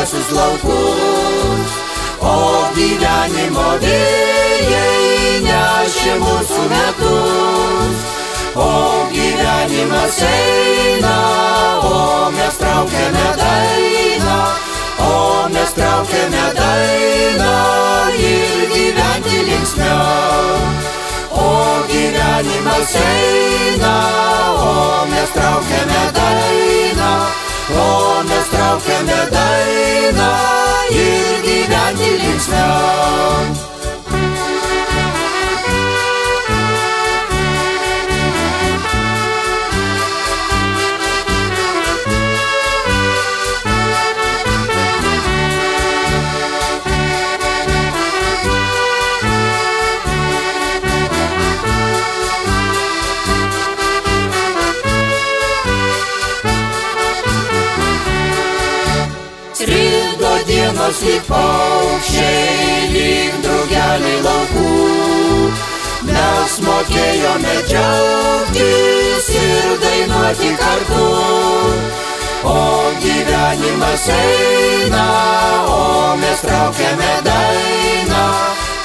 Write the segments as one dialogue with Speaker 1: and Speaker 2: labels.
Speaker 1: gimtuosius laukus, o gyvenimo vėjai nešė mūsų metus. O gyvenimas eina, o mes traukiame dainą, o mes traukiame dainą ir gyventi linksmiau. O gyvenimas eina, o mes traukiame dainą, o mes traukiame dainą ir gyventi linksmiau. Skrido dienos lyg paukščiai, lyg drugeliai laukų. Mes mokėjome džiaugtis ir dainuoti kartu. O gyvenimas eina, o mes traukiame dainą,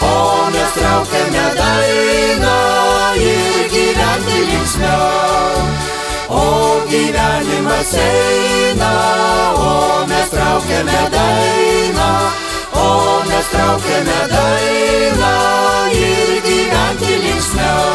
Speaker 1: o mes traukiame dainą ir gyventi linksmiau. O gyvenimas eina, o mes traukiame dainą, o mes traukiame dainą ir gyventi linksmiau.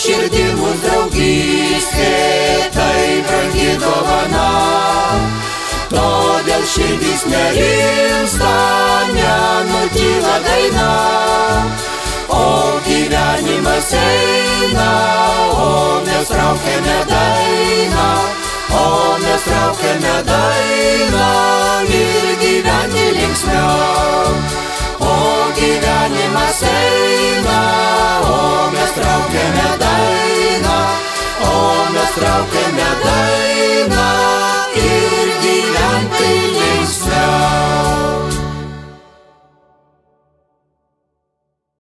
Speaker 1: Širdį mūsų draugystė, tai brangi dovana. Todėl širdys nerimsta, nenutyla daina. O gyvenimas eina, o mes traukiame dainą, o mes traukiame dainą ir gyventi linksmiau. O gyvenimas eina, o mes traukiame dainą, o mes traukiame